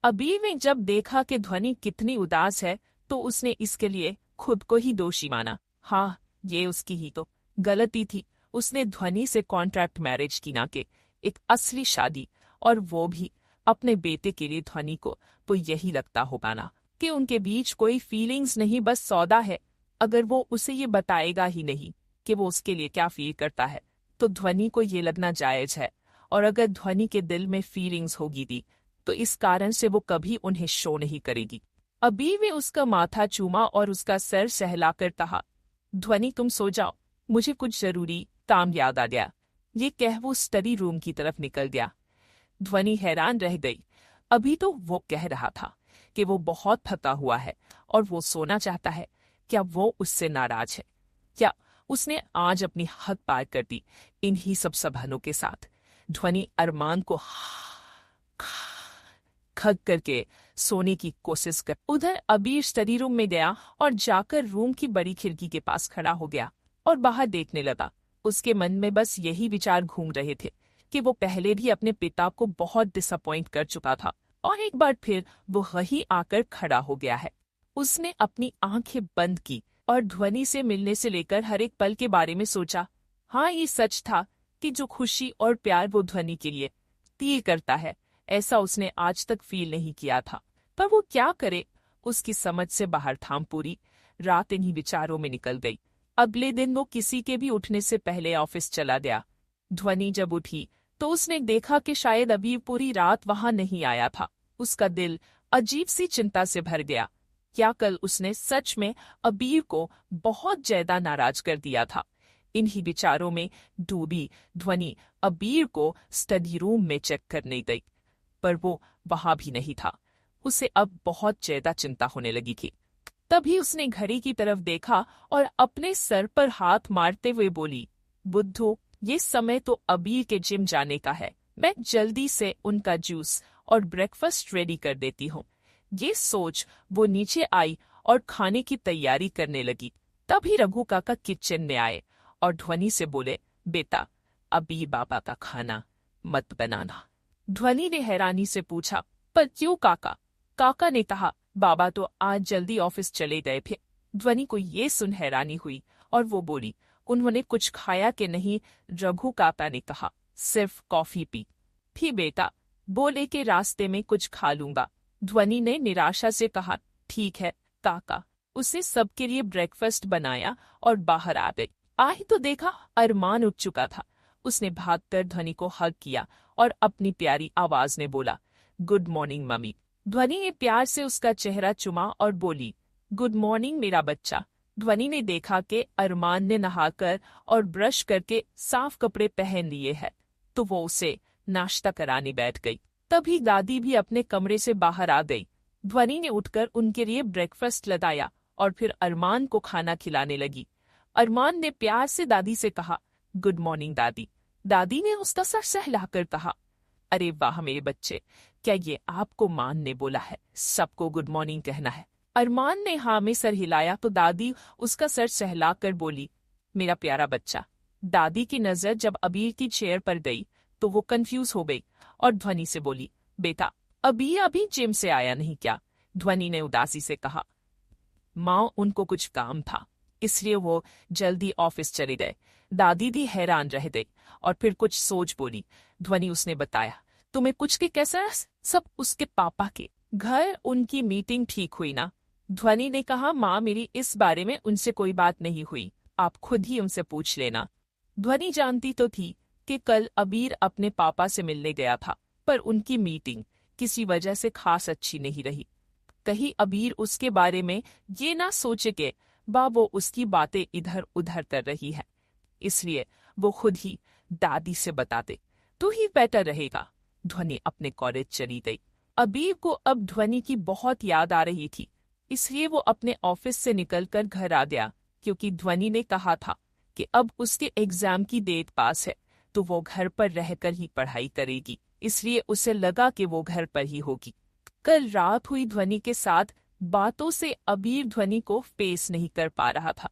अबीर ने जब देखा कि ध्वनि कितनी उदास है तो उसने इसके लिए खुद को ही दोषी माना। हाँ, ये उसकी ही तो गलती थी। उसने ध्वनि से कॉन्ट्रैक्ट मैरिज की, ना कि एक असली शादी, और वो भी अपने बेटे के लिए। ध्वनि को तो यही लगता होगा ना कि उनके बीच कोई फीलिंग्स नहीं, बस सौदा है। अगर वो उसे ये बताएगा ही नहीं कि वो उसके लिए क्या फील करता है तो ध्वनि को ये लगना जायज है। और अगर ध्वनि के दिल में फीलिंग्स होगी थी तो इस कारण से वो कभी उन्हें शो नहीं करेगी। अबीर ने उसका माथा चूमा और उसका सर सहलाकर कहा, ध्वनि तुम सो जाओ, मुझे कुछ जरूरी काम याद आ गया। ये कह वो स्टडी रूम की तरफ निकल गया। ध्वनि हैरान रह गई। अभी तो वो कह रहा था कि वो बहुत थका हुआ है और वो सोना चाहता है। क्या वो उससे नाराज है? क्या उसने आज अपनी हद पार कर दी इन्हीं सब सबहनों के साथ? ध्वनि अरमान को खग करके सोने की कोशिश कर। उधर अबीर स्टडी रूम में गया और जाकर रूम की बड़ी खिड़की के पास खड़ा हो गया और बाहर देखने लगा। उसके मन में बस यही विचार घूम रहे थे कि वो पहले भी अपने पिता को बहुत डिसअपॉइंट कर चुका था और एक बार फिर वो वहीं आकर खड़ा हो गया है। उसने अपनी आंखें बंद की और ध्वनि से मिलने से लेकर हर एक पल के बारे में सोचा। हाँ, ये सच था कि जो खुशी और प्यार वो ध्वनि के लिए फील करता है, ऐसा उसने आज तक फील नहीं किया था। पर वो क्या करे, उसकी समझ से बाहर था। पूरी रात इन्हीं विचारों में निकल गई। अगले दिन वो किसी के भी उठने से पहले ऑफिस चला गया। ध्वनि जब उठी तो उसने देखा कि शायद अबीर पूरी रात वहां नहीं आया था। उसका दिल अजीब सी चिंता से भर गया। क्या कल उसने सच में अबीर को बहुत ज्यादा नाराज कर दिया था? इन्हीं विचारों में डूबी ध्वनि अबीर को स्टडी रूम में चेक करने गई, पर वो वहां भी नहीं था। उसे अब बहुत ज्यादा चिंता होने लगी थी। तभी उसने घड़ी की तरफ देखा और अपने सर पर हाथ मारते हुए बोली, बुद्धू, ये समय तो अबीर के जिम जाने का है। मैं जल्दी से उनका जूस और ब्रेकफास्ट रेडी कर देती हूँ। ये सोच वो नीचे आई और खाने की तैयारी करने लगी। तभी रघु काका किचन में आए और ध्वनि से बोले, बेटा, अबीर बाबा का खाना मत बनाना। ध्वनि ने हैरानी से पूछा, पर क्यों काका? काका ने कहा, बाबा तो आज जल्दी ऑफिस चले गए थे। ध्वनि को ये सुन हैरानी हुई और वो बोली, उन्होंने कुछ खाया कि नहीं? रघु काका ने कहा, सिर्फ कॉफी पी थी बेटा, बोले कि रास्ते में कुछ खा लूंगा। ध्वनि ने निराशा से कहा, ठीक है काका। उसे सबके लिए ब्रेकफास्ट बनाया और बाहर आ गई। आई तो देखा अरमान उठ चुका था। उसने भागकर ध्वनि को हग किया और अपनी प्यारी आवाज में बोला, गुड मॉर्निंग मम्मी। ध्वनि ने प्यार से उसका चेहरा चुमा और बोली, गुड मॉर्निंग मेरा बच्चा। ध्वनि ने देखा कि अरमान ने नहाकर और ब्रश करके साफ कपड़े पहन लिए हैं, तो वो उसे नाश्ता कराने बैठ गई। तभी दादी भी अपने कमरे से बाहर आ गई। ध्वनि ने उठकर उनके लिए ब्रेकफास्ट लगाया और फिर अरमान को खाना खिलाने लगी। अरमान ने प्यार से दादी से कहा, गुड मॉर्निंग दादी। दादी ने उसका सर सहलाकर कहा, अरे वाह मेरे बच्चे, क्या ये आपको मान ने बोला है सबको गुड मॉर्निंग कहना है? अरमान ने हाँ में सर हिलाया तो दादी उसका सर सहलाकर बोली, मेरा प्यारा बच्चा। दादी की नजर जब अबीर की चेयर पर गई तो वो कंफ्यूज हो गई और ध्वनि से बोली, बेटा, अबीर अभी जिम से आया नहीं क्या? ध्वनि ने उदासी से कहा, माँ, उनको कुछ काम था इसलिए वो जल्दी ऑफिस चले गए। दादी भी हैरान रह गई और फिर कुछ सोच बोली। ध्वनि उसने बताया, तुम्हें कुछ के कैसा? सब उसके पापा के घर उनकी मीटिंग ठीक हुई ना? ध्वनि ने कहा, माँ, मेरी इस बारे में उनसे कोई बात नहीं हुई, आप खुद ही उनसे पूछ लेना। ध्वनि जानती तो थी कि कल अबीर अपने पापा से मिलने गया था, पर उनकी मीटिंग किसी वजह से खास अच्छी नहीं रही। कहीं अबीर उसके बारे में ये ना सोचे कि वो उसकी बातें इधर उधर कर रही है, इसलिए वो खुद ही दादी से बताते तो ही बेटर रहेगा। ध्वनि अपने कॉलेज चली गई। अबीर को अब ध्वनि की बहुत याद आ रही थी, इसलिए वो अपने ऑफिस से निकलकर घर आ गया, क्योंकि ध्वनि ने कहा था कि अब उसके एग्जाम की डेट पास है तो वो घर पर रहकर ही पढ़ाई करेगी, इसलिए उसे लगा कि वो घर पर ही होगी। कल रात हुई ध्वनि के साथ बातों से अबीर ध्वनि को फेस नहीं कर पा रहा था,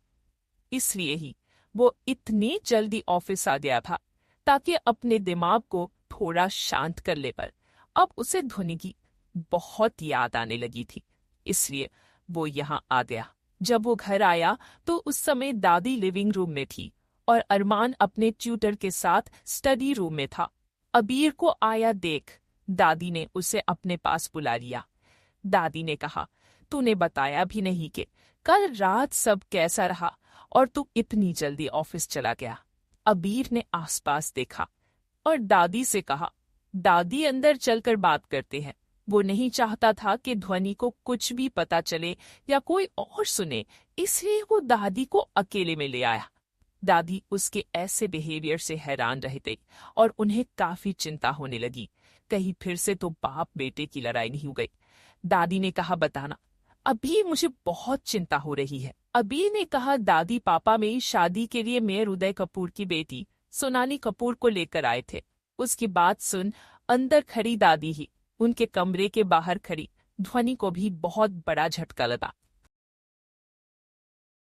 इसलिए ही वो इतनी जल्दी ऑफिस आ गया था ताकि अपने दिमाग को थोड़ा शांत कर ले। पर अब उसे ध्वनि की बहुत याद आने लगी थी, इसलिए वो यहाँ आ गया। जब वो घर आया तो उस समय दादी लिविंग रूम में थी और अरमान अपने ट्यूटर के साथ स्टडी रूम में था। अबीर को आया देख दादी ने उसे अपने पास बुला लिया। दादी ने कहा, तूने बताया भी नहीं कि कल रात सब कैसा रहा और तू इतनी जल्दी ऑफिस चला गया। अबीर ने आसपास देखा और दादी से कहा, दादी अंदर चलकर बात करते हैं। वो नहीं चाहता था कि ध्वनि को कुछ भी पता चले या कोई और सुने, इसलिए वो दादी को अकेले में ले आया। दादी उसके ऐसे बिहेवियर से हैरान रहे थे और उन्हें काफी चिंता होने लगी, कहीं फिर से तो बाप बेटे की लड़ाई नहीं हो गई। दादी ने कहा, बताना, अभी मुझे बहुत चिंता हो रही है। अबी ने कहा, दादी पापा मेरी शादी के लिए मेयर उदय कपूर की बेटी सोनाली कपूर को लेकर आए थे। उसकी बात सुन अंदर खड़ी दादी ही उनके कमरे के बाहर खड़ी ध्वनि को भी बहुत बड़ा झटका लगा।